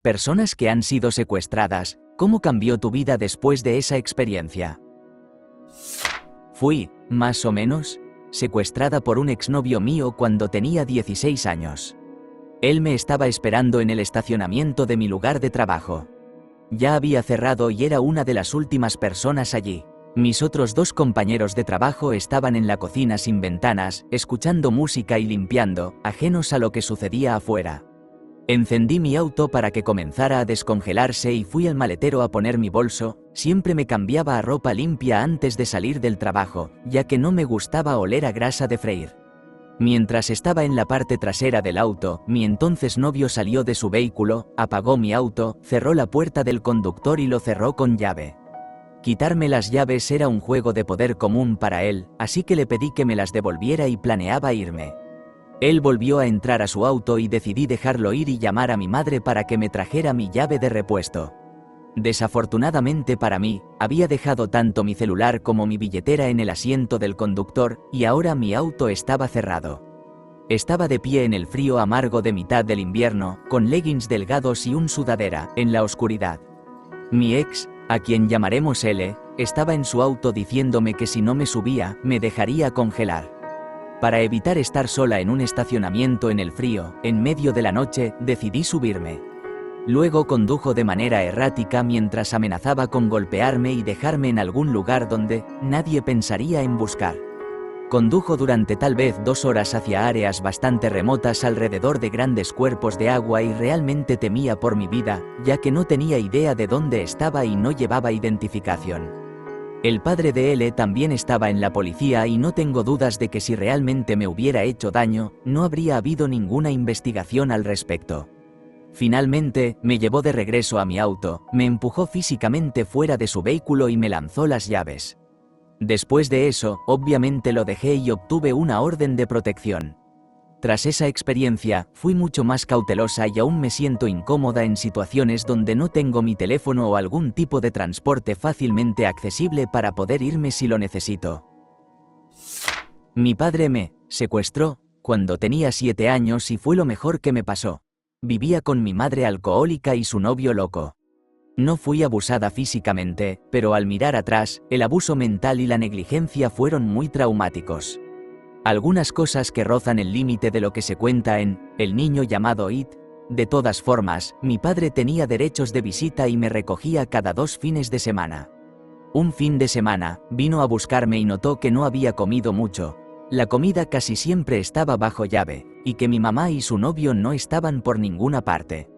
Personas que han sido secuestradas, ¿cómo cambió tu vida después de esa experiencia? Fui, más o menos, secuestrada por un exnovio mío cuando tenía 16 años. Él me estaba esperando en el estacionamiento de mi lugar de trabajo. Ya había cerrado y era una de las últimas personas allí. Mis otros dos compañeros de trabajo estaban en la cocina sin ventanas, escuchando música y limpiando, ajenos a lo que sucedía afuera. Encendí mi auto para que comenzara a descongelarse y fui al maletero a poner mi bolso. Siempre me cambiaba a ropa limpia antes de salir del trabajo, ya que no me gustaba oler a grasa de freír. Mientras estaba en la parte trasera del auto, mi entonces novio salió de su vehículo, apagó mi auto, cerró la puerta del conductor y lo cerró con llave. Quitarme las llaves era un juego de poder común para él, así que le pedí que me las devolviera y planeaba irme. Él volvió a entrar a su auto y decidí dejarlo ir y llamar a mi madre para que me trajera mi llave de repuesto. Desafortunadamente para mí, había dejado tanto mi celular como mi billetera en el asiento del conductor, y ahora mi auto estaba cerrado. Estaba de pie en el frío amargo de mitad del invierno, con leggings delgados y un sudadera, en la oscuridad. Mi ex, a quien llamaremos L, estaba en su auto diciéndome que si no me subía, me dejaría congelar. Para evitar estar sola en un estacionamiento en el frío, en medio de la noche, decidí subirme. Luego condujo de manera errática mientras amenazaba con golpearme y dejarme en algún lugar donde nadie pensaría en buscar. Condujo durante tal vez 2 horas hacia áreas bastante remotas alrededor de grandes cuerpos de agua y realmente temía por mi vida, ya que no tenía idea de dónde estaba y no llevaba identificación. El padre de L también estaba en la policía y no tengo dudas de que si realmente me hubiera hecho daño, no habría habido ninguna investigación al respecto. Finalmente, me llevó de regreso a mi auto, me empujó físicamente fuera de su vehículo y me lanzó las llaves. Después de eso, obviamente lo dejé y obtuve una orden de protección. Tras esa experiencia, fui mucho más cautelosa y aún me siento incómoda en situaciones donde no tengo mi teléfono o algún tipo de transporte fácilmente accesible para poder irme si lo necesito. Mi padre me secuestró cuando tenía 7 años y fue lo mejor que me pasó. Vivía con mi madre alcohólica y su novio loco. No fui abusada físicamente, pero al mirar atrás, el abuso mental y la negligencia fueron muy traumáticos. Algunas cosas que rozan el límite de lo que se cuenta en El niño llamado It. De todas formas, mi padre tenía derechos de visita y me recogía cada 2 fines de semana. Un fin de semana, vino a buscarme y notó que no había comido mucho. La comida casi siempre estaba bajo llave, y que mi mamá y su novio no estaban por ninguna parte.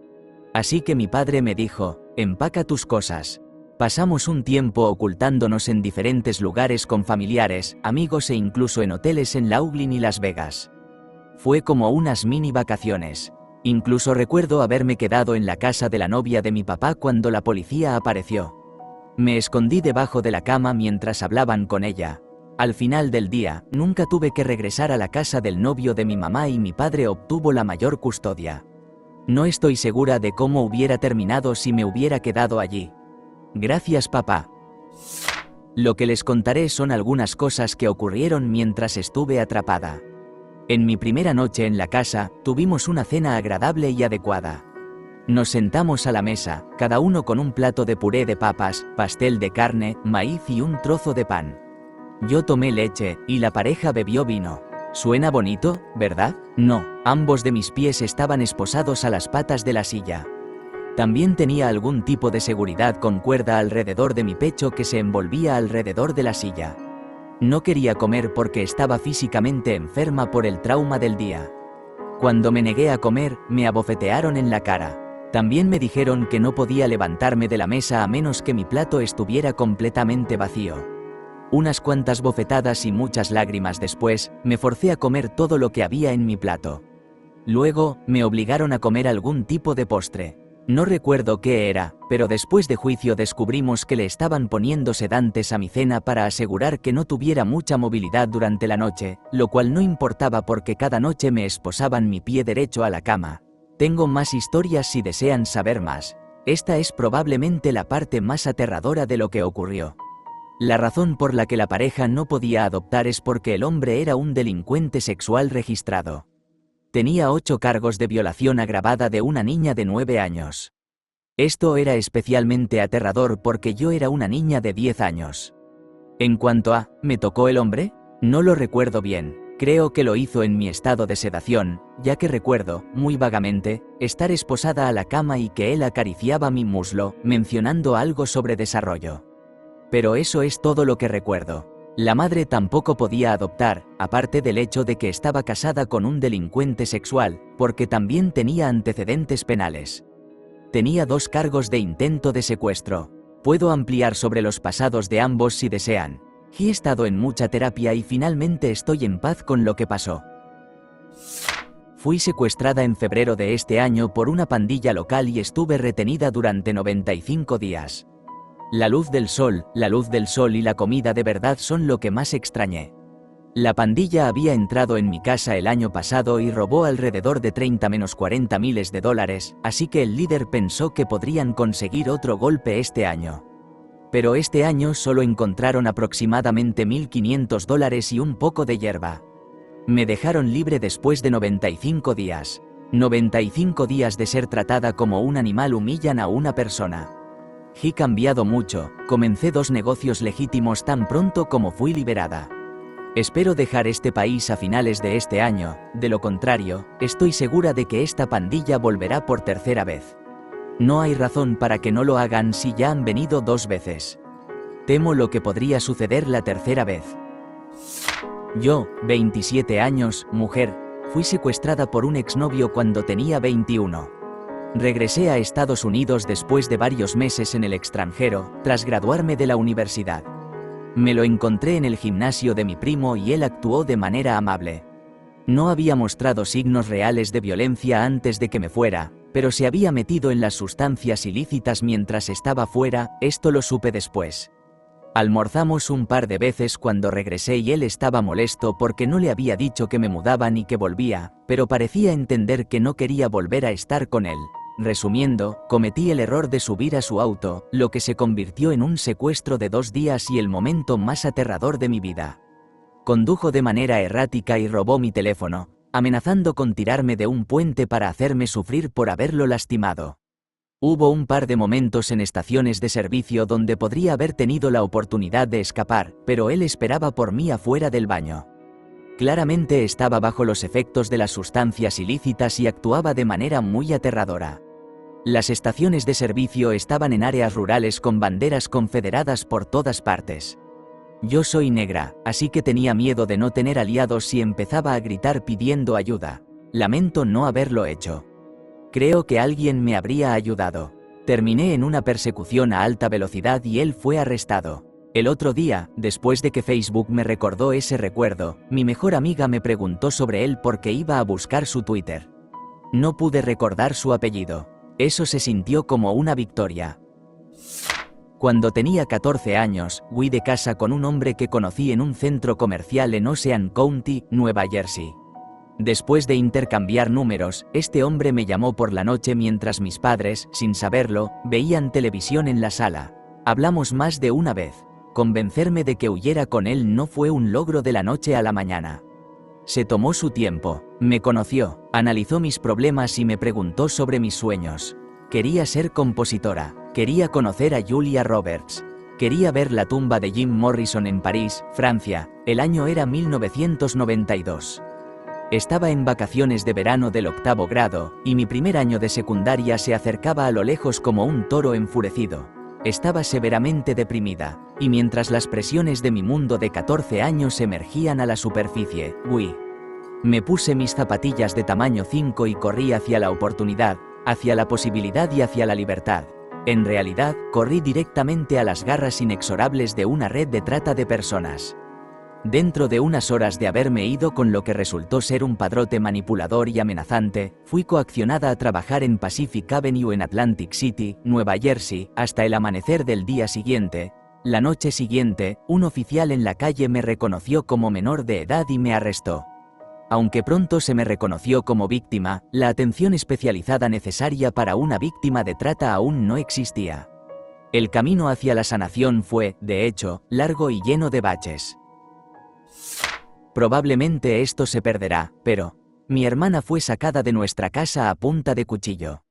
Así que mi padre me dijo, empaca tus cosas. Pasamos un tiempo ocultándonos en diferentes lugares con familiares, amigos e incluso en hoteles en Laughlin y Las Vegas. Fue como unas mini vacaciones. Incluso recuerdo haberme quedado en la casa de la novia de mi papá cuando la policía apareció. Me escondí debajo de la cama mientras hablaban con ella. Al final del día, nunca tuve que regresar a la casa del novio de mi mamá y mi padre obtuvo la mayor custodia. No estoy segura de cómo hubiera terminado si me hubiera quedado allí. Gracias, papá. Lo que les contaré son algunas cosas que ocurrieron mientras estuve atrapada. En mi primera noche en la casa, tuvimos una cena agradable y adecuada. Nos sentamos a la mesa, cada uno con un plato de puré de papas, pastel de carne, maíz y un trozo de pan. Yo tomé leche, y la pareja bebió vino. ¿Suena bonito, verdad? No, ambos de mis pies estaban esposados a las patas de la silla. También tenía algún tipo de seguridad con cuerda alrededor de mi pecho que se envolvía alrededor de la silla. No quería comer porque estaba físicamente enferma por el trauma del día. Cuando me negué a comer, me abofetearon en la cara. También me dijeron que no podía levantarme de la mesa a menos que mi plato estuviera completamente vacío. Unas cuantas bofetadas y muchas lágrimas después, me forcé a comer todo lo que había en mi plato. Luego, me obligaron a comer algún tipo de postre. No recuerdo qué era, pero después de juicio descubrimos que le estaban poniendo sedantes a mi cena para asegurar que no tuviera mucha movilidad durante la noche, lo cual no importaba porque cada noche me esposaban mi pie derecho a la cama. Tengo más historias si desean saber más. Esta es probablemente la parte más aterradora de lo que ocurrió. La razón por la que la pareja no podía adoptar es porque el hombre era un delincuente sexual registrado. Tenía 8 cargos de violación agravada de una niña de 9 años. Esto era especialmente aterrador porque yo era una niña de 10 años. En cuanto a, ¿me tocó el hombre? No lo recuerdo bien. Creo que lo hizo en mi estado de sedación, ya que recuerdo, muy vagamente, estar esposada a la cama y que él acariciaba mi muslo, mencionando algo sobre desarrollo. Pero eso es todo lo que recuerdo. La madre tampoco podía adoptar, aparte del hecho de que estaba casada con un delincuente sexual, porque también tenía antecedentes penales. Tenía 2 cargos de intento de secuestro. Puedo ampliar sobre los pasados de ambos si desean. He estado en mucha terapia y finalmente estoy en paz con lo que pasó. Fui secuestrada en febrero de este año por una pandilla local y estuve retenida durante 95 días. La luz del sol y la comida de verdad son lo que más extrañé. La pandilla había entrado en mi casa el año pasado y robó alrededor de 30–40 miles de dólares, así que el líder pensó que podrían conseguir otro golpe este año. Pero este año solo encontraron aproximadamente $1.500 y un poco de hierba. Me dejaron libre después de 95 días. 95 días de ser tratada como un animal humillan a una persona. He cambiado mucho, comencé 2 negocios legítimos tan pronto como fui liberada. Espero dejar este país a finales de este año, de lo contrario, estoy segura de que esta pandilla volverá por tercera vez. No hay razón para que no lo hagan si ya han venido 2 veces. Temo lo que podría suceder la tercera vez. Yo, 27 años, mujer, fui secuestrada por un exnovio cuando tenía 21. Regresé a Estados Unidos después de varios meses en el extranjero, tras graduarme de la universidad. Me lo encontré en el gimnasio de mi primo y él actuó de manera amable. No había mostrado signos reales de violencia antes de que me fuera, pero se había metido en las sustancias ilícitas mientras estaba fuera, esto lo supe después. Almorzamos un par de veces cuando regresé y él estaba molesto porque no le había dicho que me mudaba ni que volvía, pero parecía entender que no quería volver a estar con él. Resumiendo, cometí el error de subir a su auto, lo que se convirtió en un secuestro de 2 días y el momento más aterrador de mi vida. Condujo de manera errática y robó mi teléfono, amenazando con tirarme de un puente para hacerme sufrir por haberlo lastimado. Hubo un par de momentos en estaciones de servicio donde podría haber tenido la oportunidad de escapar, pero él esperaba por mí afuera del baño. Claramente estaba bajo los efectos de las sustancias ilícitas y actuaba de manera muy aterradora. Las estaciones de servicio estaban en áreas rurales con banderas confederadas por todas partes. Yo soy negra, así que tenía miedo de no tener aliados si empezaba a gritar pidiendo ayuda. Lamento no haberlo hecho. Creo que alguien me habría ayudado. Terminé en una persecución a alta velocidad y él fue arrestado. El otro día, después de que Facebook me recordó ese recuerdo, mi mejor amiga me preguntó sobre él porque iba a buscar su Twitter. No pude recordar su apellido. Eso se sintió como una victoria. Cuando tenía 14 años, huí de casa con un hombre que conocí en un centro comercial en Ocean County, Nueva Jersey. Después de intercambiar números, este hombre me llamó por la noche mientras mis padres, sin saberlo, veían televisión en la sala. Hablamos más de una vez. Convencerme de que huyera con él no fue un logro de la noche a la mañana. Se tomó su tiempo, me conoció, analizó mis problemas y me preguntó sobre mis sueños. Quería ser compositora, quería conocer a Julia Roberts, quería ver la tumba de Jim Morrison en París, Francia, el año era 1992. Estaba en vacaciones de verano del 8º grado, y mi primer año de secundaria se acercaba a lo lejos como un toro enfurecido. Estaba severamente deprimida, y mientras las presiones de mi mundo de 14 años emergían a la superficie, huí. Me puse mis zapatillas de tamaño 5 y corrí hacia la oportunidad, hacia la posibilidad y hacia la libertad. En realidad, corrí directamente a las garras inexorables de una red de trata de personas. Dentro de unas horas de haberme ido con lo que resultó ser un padrote manipulador y amenazante, fui coaccionada a trabajar en Pacific Avenue en Atlantic City, Nueva Jersey, hasta el amanecer del día siguiente. La noche siguiente, un oficial en la calle me reconoció como menor de edad y me arrestó. Aunque pronto se me reconoció como víctima, la atención especializada necesaria para una víctima de trata aún no existía. El camino hacia la sanación fue, de hecho, largo y lleno de baches. Probablemente esto se perderá, pero mi hermana fue sacada de nuestra casa a punta de cuchillo.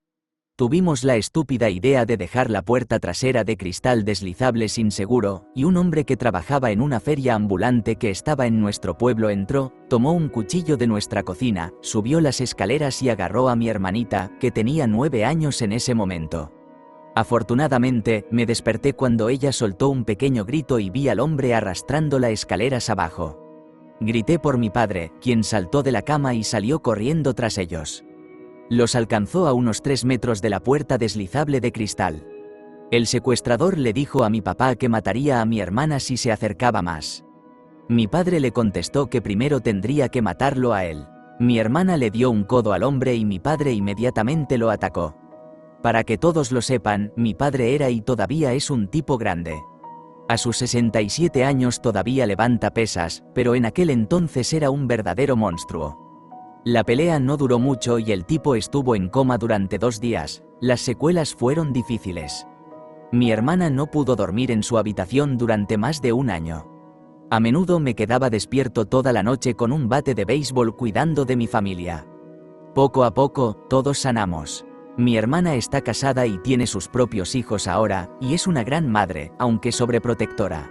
Tuvimos la estúpida idea de dejar la puerta trasera de cristal deslizable sin seguro, y un hombre que trabajaba en una feria ambulante que estaba en nuestro pueblo entró, tomó un cuchillo de nuestra cocina, subió las escaleras y agarró a mi hermanita, que tenía 9 años en ese momento. Afortunadamente, me desperté cuando ella soltó un pequeño grito y vi al hombre arrastrándola escaleras abajo. Grité por mi padre, quien saltó de la cama y salió corriendo tras ellos. Los alcanzó a unos 3 metros de la puerta deslizable de cristal. El secuestrador le dijo a mi papá que mataría a mi hermana si se acercaba más. Mi padre le contestó que primero tendría que matarlo a él. Mi hermana le dio un codo al hombre y mi padre inmediatamente lo atacó. Para que todos lo sepan, mi padre era y todavía es un tipo grande. A sus 67 años todavía levanta pesas, pero en aquel entonces era un verdadero monstruo. La pelea no duró mucho y el tipo estuvo en coma durante 2 días, las secuelas fueron difíciles. Mi hermana no pudo dormir en su habitación durante más de 1 año. A menudo me quedaba despierto toda la noche con un bate de béisbol cuidando de mi familia. Poco a poco, todos sanamos. Mi hermana está casada y tiene sus propios hijos ahora, y es una gran madre, aunque sobreprotectora.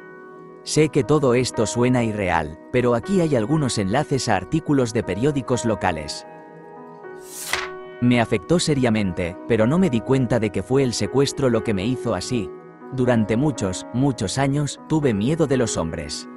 Sé que todo esto suena irreal, pero aquí hay algunos enlaces a artículos de periódicos locales. Me afectó seriamente, pero no me di cuenta de que fue el secuestro lo que me hizo así. Durante muchos años, tuve miedo de los hombres.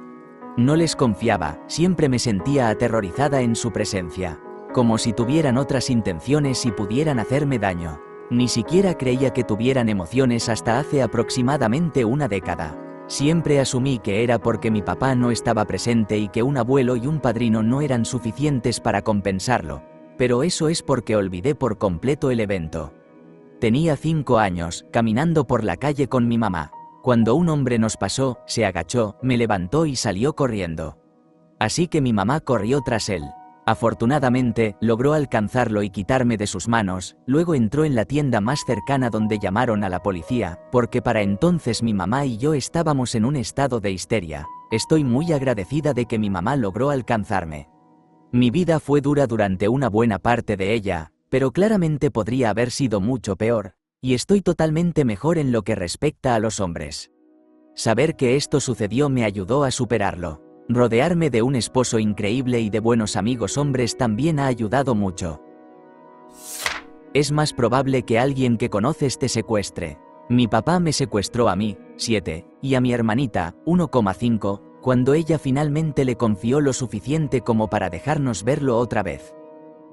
No les confiaba, siempre me sentía aterrorizada en su presencia. Como si tuvieran otras intenciones y pudieran hacerme daño. Ni siquiera creía que tuvieran emociones hasta hace aproximadamente 1 década. Siempre asumí que era porque mi papá no estaba presente y que un abuelo y un padrino no eran suficientes para compensarlo. Pero eso es porque olvidé por completo el evento. Tenía 5 años, caminando por la calle con mi mamá. Cuando un hombre nos pasó, se agachó, me levantó y salió corriendo. Así que mi mamá corrió tras él. Afortunadamente, logró alcanzarlo y quitarme de sus manos, luego entró en la tienda más cercana donde llamaron a la policía, porque para entonces mi mamá y yo estábamos en un estado de histeria. Estoy muy agradecida de que mi mamá logró alcanzarme. Mi vida fue dura durante una buena parte de ella, pero claramente podría haber sido mucho peor, y estoy totalmente mejor en lo que respecta a los hombres. Saber que esto sucedió me ayudó a superarlo. Rodearme de un esposo increíble y de buenos amigos hombres también ha ayudado mucho. Es más probable que alguien que conoces te secuestre. Mi papá me secuestró a mí, 7, y a mi hermanita, 1,5, cuando ella finalmente le confió lo suficiente como para dejarnos verlo otra vez.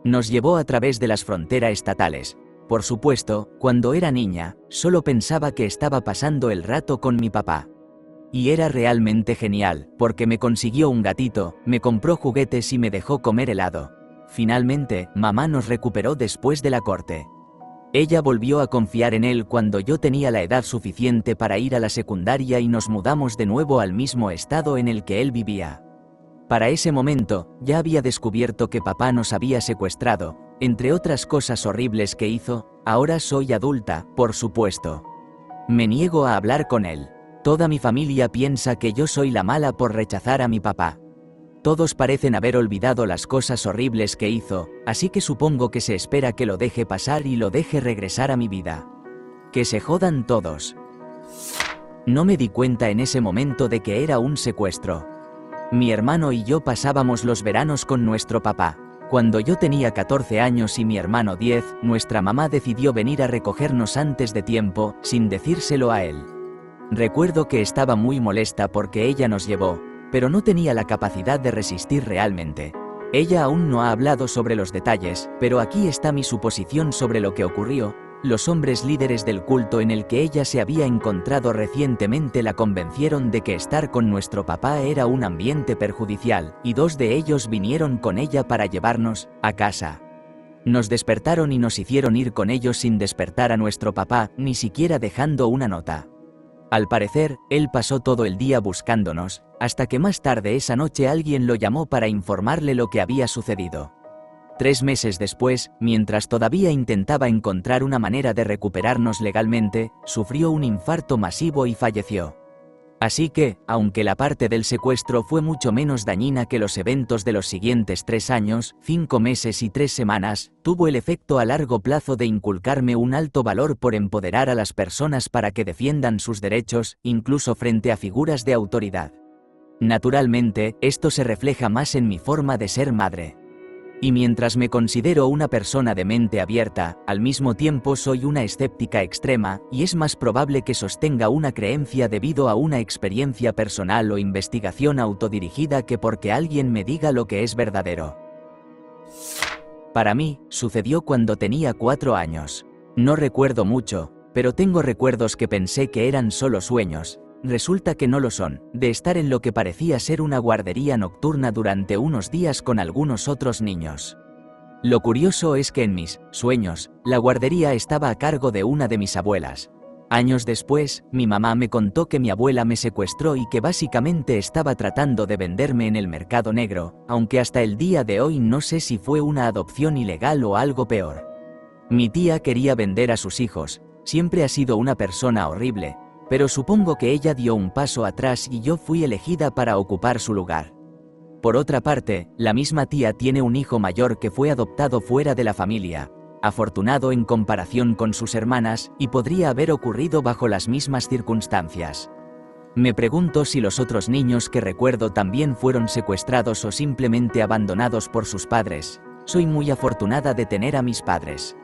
Nos llevó a través de las fronteras estatales. Por supuesto, cuando era niña, solo pensaba que estaba pasando el rato con mi papá. Y era realmente genial, porque me consiguió un gatito, me compró juguetes y me dejó comer helado. Finalmente, mamá nos recuperó después de la corte. Ella volvió a confiar en él cuando yo tenía la edad suficiente para ir a la secundaria y nos mudamos de nuevo al mismo estado en el que él vivía. Para ese momento, ya había descubierto que papá nos había secuestrado, entre otras cosas horribles que hizo. Ahora soy adulta, por supuesto. Me niego a hablar con él. Toda mi familia piensa que yo soy la mala por rechazar a mi papá. Todos parecen haber olvidado las cosas horribles que hizo, así que supongo que se espera que lo deje pasar y lo deje regresar a mi vida. Que se jodan todos. No me di cuenta en ese momento de que era un secuestro. Mi hermano y yo pasábamos los veranos con nuestro papá. Cuando yo tenía 14 años y mi hermano 10, nuestra mamá decidió venir a recogernos antes de tiempo, sin decírselo a él. Recuerdo que estaba muy molesta porque ella nos llevó, pero no tenía la capacidad de resistir realmente. Ella aún no ha hablado sobre los detalles, pero aquí está mi suposición sobre lo que ocurrió. Los hombres líderes del culto en el que ella se había encontrado recientemente la convencieron de que estar con nuestro papá era un ambiente perjudicial, y 2 de ellos vinieron con ella para llevarnos a casa. Nos despertaron y nos hicieron ir con ellos sin despertar a nuestro papá, ni siquiera dejando una nota. Al parecer, él pasó todo el día buscándonos, hasta que más tarde esa noche alguien lo llamó para informarle lo que había sucedido. 3 meses después, mientras todavía intentaba encontrar una manera de recuperarnos legalmente, sufrió un infarto masivo y falleció. Así que, aunque la parte del secuestro fue mucho menos dañina que los eventos de los siguientes 3 años, 5 meses y 3 semanas, tuvo el efecto a largo plazo de inculcarme un alto valor por empoderar a las personas para que defiendan sus derechos, incluso frente a figuras de autoridad. Naturalmente, esto se refleja más en mi forma de ser madre. Y mientras me considero una persona de mente abierta, al mismo tiempo soy una escéptica extrema, y es más probable que sostenga una creencia debido a una experiencia personal o investigación autodirigida que porque alguien me diga lo que es verdadero. Para mí, sucedió cuando tenía 4 años. No recuerdo mucho, pero tengo recuerdos que pensé que eran solo sueños. Resulta que no lo son, de estar en lo que parecía ser una guardería nocturna durante unos días con algunos otros niños. Lo curioso es que en mis sueños, la guardería estaba a cargo de una de mis abuelas. Años después, mi mamá me contó que mi abuela me secuestró y que básicamente estaba tratando de venderme en el mercado negro, aunque hasta el día de hoy no sé si fue una adopción ilegal o algo peor. Mi tía quería vender a sus hijos, siempre ha sido una persona horrible, pero supongo que ella dio un paso atrás y yo fui elegida para ocupar su lugar. Por otra parte, la misma tía tiene un hijo mayor que fue adoptado fuera de la familia, afortunado en comparación con sus hermanas, y podría haber ocurrido bajo las mismas circunstancias. Me pregunto si los otros niños que recuerdo también fueron secuestrados o simplemente abandonados por sus padres. Soy muy afortunada de tener a mis padres.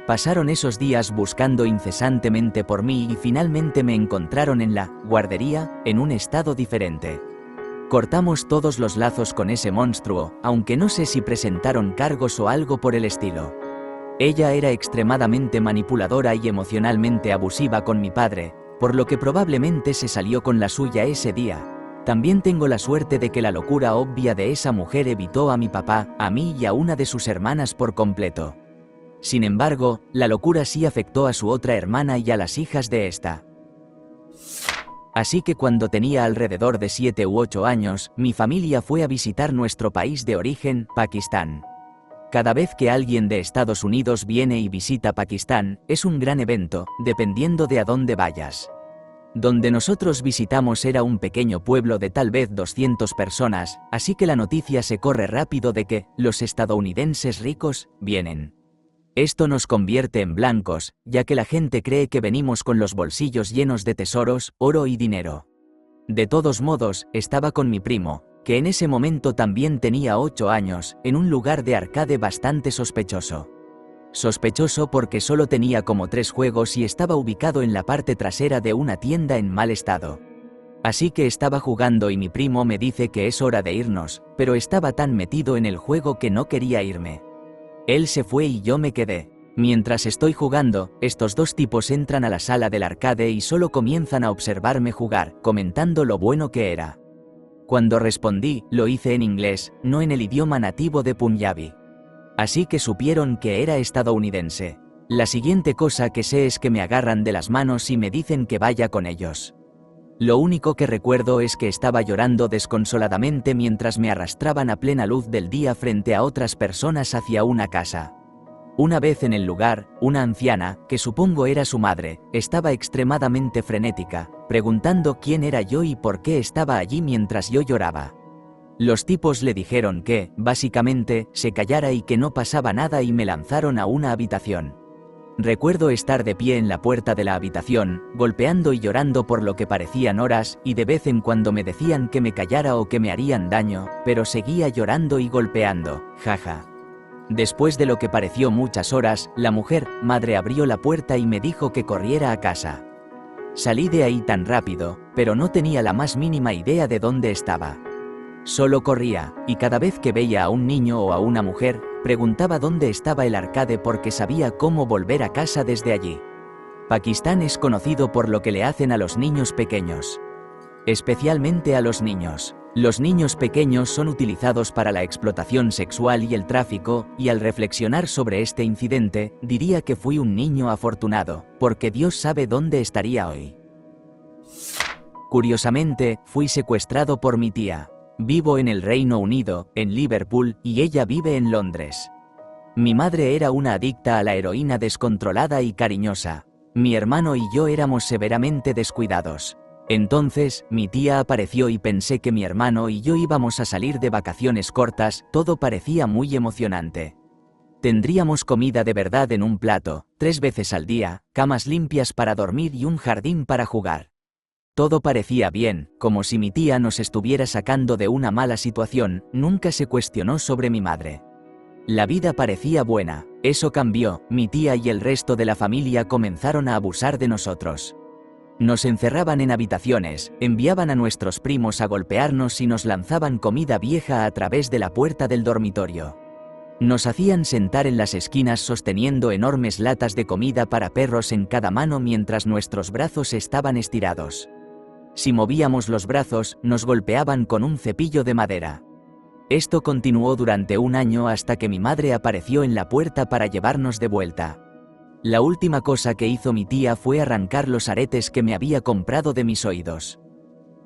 Pasaron esos días buscando incesantemente por mí y finalmente me encontraron en la guardería, en un estado diferente. Cortamos todos los lazos con ese monstruo, aunque no sé si presentaron cargos o algo por el estilo. Ella era extremadamente manipuladora y emocionalmente abusiva con mi padre, por lo que probablemente se salió con la suya ese día. También tengo la suerte de que la locura obvia de esa mujer evitó a mi papá, a mí y a una de sus hermanas por completo. Sin embargo, la locura sí afectó a su otra hermana y a las hijas de esta. Así que cuando tenía alrededor de 7 u 8 años, mi familia fue a visitar nuestro país de origen, Pakistán. Cada vez que alguien de Estados Unidos viene y visita Pakistán, es un gran evento, dependiendo de a dónde vayas. Donde nosotros visitamos era un pequeño pueblo de tal vez 200 personas, así que la noticia se corre rápido de que los estadounidenses ricos vienen. Esto nos convierte en blancos, ya que la gente cree que venimos con los bolsillos llenos de tesoros, oro y dinero. De todos modos, estaba con mi primo, que en ese momento también tenía 8 años, en un lugar de arcade bastante sospechoso. Sospechoso porque solo tenía como 3 juegos y estaba ubicado en la parte trasera de una tienda en mal estado. Así que estaba jugando y mi primo me dice que es hora de irnos, pero estaba tan metido en el juego que no quería irme. Él se fue y yo me quedé. Mientras estoy jugando, estos dos tipos entran a la sala del arcade y solo comienzan a observarme jugar, comentando lo bueno que era. Cuando respondí, lo hice en inglés, no en el idioma nativo de Punjabi. Así que supieron que era estadounidense. La siguiente cosa que sé es que me agarran de las manos y me dicen que vaya con ellos. Lo único que recuerdo es que estaba llorando desconsoladamente mientras me arrastraban a plena luz del día frente a otras personas hacia una casa. Una vez en el lugar, una anciana, que supongo era su madre, estaba extremadamente frenética, preguntando quién era yo y por qué estaba allí mientras yo lloraba. Los tipos le dijeron que, básicamente, se callara y que no pasaba nada y me lanzaron a una habitación. Recuerdo estar de pie en la puerta de la habitación, golpeando y llorando por lo que parecían horas, y de vez en cuando me decían que me callara o que me harían daño, pero seguía llorando y golpeando, jaja. Después de lo que pareció muchas horas, la mujer, madre, abrió la puerta y me dijo que corriera a casa. Salí de ahí tan rápido, pero no tenía la más mínima idea de dónde estaba. Solo corría, y cada vez que veía a un niño o a una mujer, preguntaba dónde estaba el arcade porque sabía cómo volver a casa desde allí. Pakistán es conocido por lo que le hacen a los niños pequeños. Especialmente a los niños. Los niños pequeños son utilizados para la explotación sexual y el tráfico, y al reflexionar sobre este incidente, diría que fui un niño afortunado, porque Dios sabe dónde estaría hoy. Curiosamente, fui secuestrado por mi tía. Vivo en el Reino Unido, en Liverpool, y ella vive en Londres. Mi madre era una adicta a la heroína descontrolada y cariñosa. Mi hermano y yo éramos severamente descuidados. Entonces, mi tía apareció y pensé que mi hermano y yo íbamos a salir de vacaciones cortas, todo parecía muy emocionante. Tendríamos comida de verdad en un plato, 3 veces al día, camas limpias para dormir y un jardín para jugar. Todo parecía bien, como si mi tía nos estuviera sacando de una mala situación, nunca se cuestionó sobre mi madre. La vida parecía buena, eso cambió, mi tía y el resto de la familia comenzaron a abusar de nosotros. Nos encerraban en habitaciones, enviaban a nuestros primos a golpearnos y nos lanzaban comida vieja a través de la puerta del dormitorio. Nos hacían sentar en las esquinas sosteniendo enormes latas de comida para perros en cada mano mientras nuestros brazos estaban estirados. Si movíamos los brazos, nos golpeaban con un cepillo de madera. Esto continuó durante un año hasta que mi madre apareció en la puerta para llevarnos de vuelta. La última cosa que hizo mi tía fue arrancar los aretes que me había comprado de mis oídos.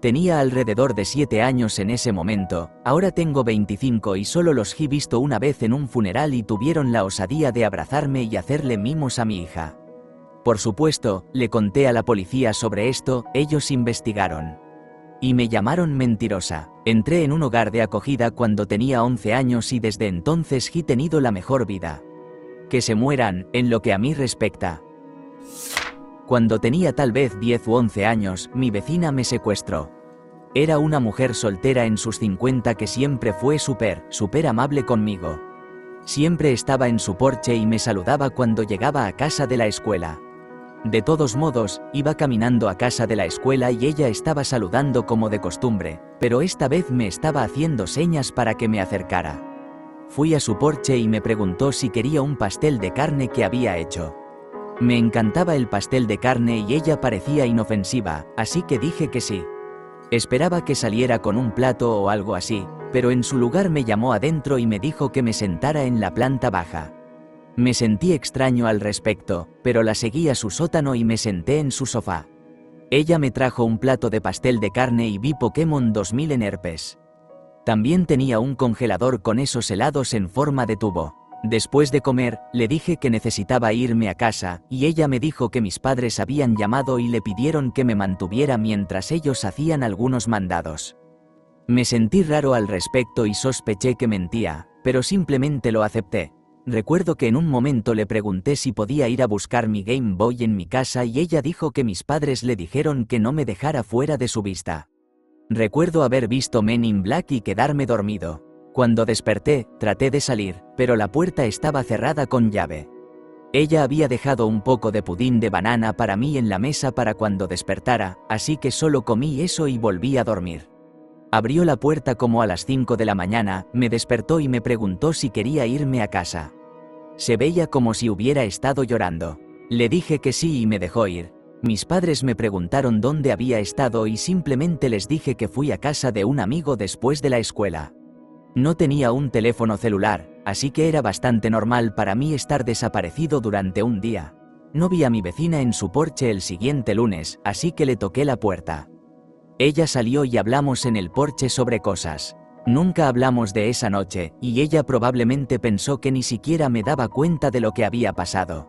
Tenía alrededor de 7 años en ese momento, ahora tengo 25 y solo los he visto una vez en un funeral y tuvieron la osadía de abrazarme y hacerle mimos a mi hija. Por supuesto, le conté a la policía sobre esto, ellos investigaron. Y me llamaron mentirosa. Entré en un hogar de acogida cuando tenía 11 años y desde entonces he tenido la mejor vida. Que se mueran, en lo que a mí respecta. Cuando tenía tal vez 10 u 11 años, mi vecina me secuestró. Era una mujer soltera en sus 50 que siempre fue súper amable conmigo. Siempre estaba en su porche y me saludaba cuando llegaba a casa de la escuela. De todos modos, iba caminando a casa de la escuela y ella estaba saludando como de costumbre, pero esta vez me estaba haciendo señas para que me acercara. Fui a su porche y me preguntó si quería un pastel de carne que había hecho. Me encantaba el pastel de carne y ella parecía inofensiva, así que dije que sí. Esperaba que saliera con un plato o algo así, pero en su lugar me llamó adentro y me dijo que me sentara en la planta baja. Me sentí extraño al respecto, pero la seguí a su sótano y me senté en su sofá. Ella me trajo un plato de pastel de carne y vi Pokémon 2000 en herpes. También tenía un congelador con esos helados en forma de tubo. Después de comer, le dije que necesitaba irme a casa, y ella me dijo que mis padres habían llamado y le pidieron que me mantuviera mientras ellos hacían algunos mandados. Me sentí raro al respecto y sospeché que mentía, pero simplemente lo acepté. Recuerdo que en un momento le pregunté si podía ir a buscar mi Game Boy en mi casa y ella dijo que mis padres le dijeron que no me dejara fuera de su vista. Recuerdo haber visto Men in Black y quedarme dormido. Cuando desperté, traté de salir, pero la puerta estaba cerrada con llave. Ella había dejado un poco de pudín de banana para mí en la mesa para cuando despertara, así que solo comí eso y volví a dormir. Abrió la puerta como a las 5 de la mañana, me despertó y me preguntó si quería irme a casa. Se veía como si hubiera estado llorando. Le dije que sí y me dejó ir. Mis padres me preguntaron dónde había estado y simplemente les dije que fui a casa de un amigo después de la escuela. No tenía un teléfono celular, así que era bastante normal para mí estar desaparecido durante un día. No vi a mi vecina en su porche el siguiente lunes, así que le toqué la puerta. Ella salió y hablamos en el porche sobre cosas. Nunca hablamos de esa noche, y ella probablemente pensó que ni siquiera me daba cuenta de lo que había pasado.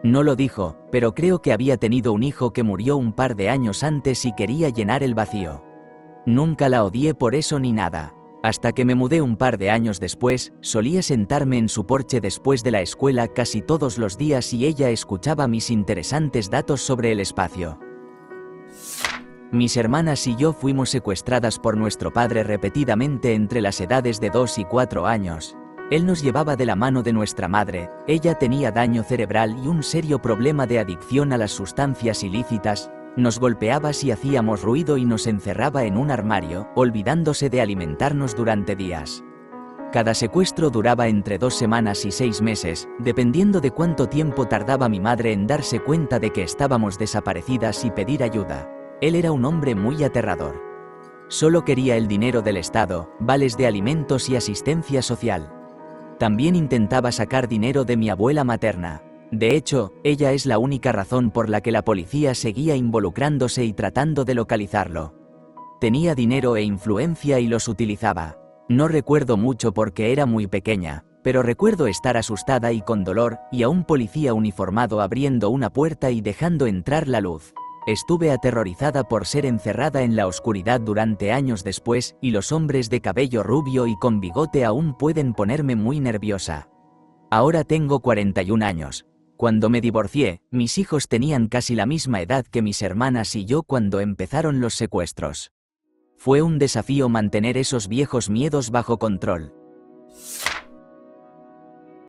No lo dijo, pero creo que había tenido un hijo que murió un par de años antes y quería llenar el vacío. Nunca la odié por eso ni nada. Hasta que me mudé un par de años después, solía sentarme en su porche después de la escuela casi todos los días y ella escuchaba mis interesantes datos sobre el espacio. Mis hermanas y yo fuimos secuestradas por nuestro padre repetidamente entre las edades de 2 y 4 años. Él nos llevaba de la mano de nuestra madre, ella tenía daño cerebral y un serio problema de adicción a las sustancias ilícitas, nos golpeaba si hacíamos ruido y nos encerraba en un armario, olvidándose de alimentarnos durante días. Cada secuestro duraba entre 2 semanas y 6 meses, dependiendo de cuánto tiempo tardaba mi madre en darse cuenta de que estábamos desaparecidas y pedir ayuda. Él era un hombre muy aterrador. Solo quería el dinero del Estado, vales de alimentos y asistencia social. También intentaba sacar dinero de mi abuela materna. De hecho, ella es la única razón por la que la policía seguía involucrándose y tratando de localizarlo. Tenía dinero e influencia y los utilizaba. No recuerdo mucho porque era muy pequeña, pero recuerdo estar asustada y con dolor, y a un policía uniformado abriendo una puerta y dejando entrar la luz. Estuve aterrorizada por ser encerrada en la oscuridad durante años después, y los hombres de cabello rubio y con bigote aún pueden ponerme muy nerviosa. Ahora tengo 41 años. Cuando me divorcié, mis hijos tenían casi la misma edad que mis hermanas y yo cuando empezaron los secuestros. Fue un desafío mantener esos viejos miedos bajo control.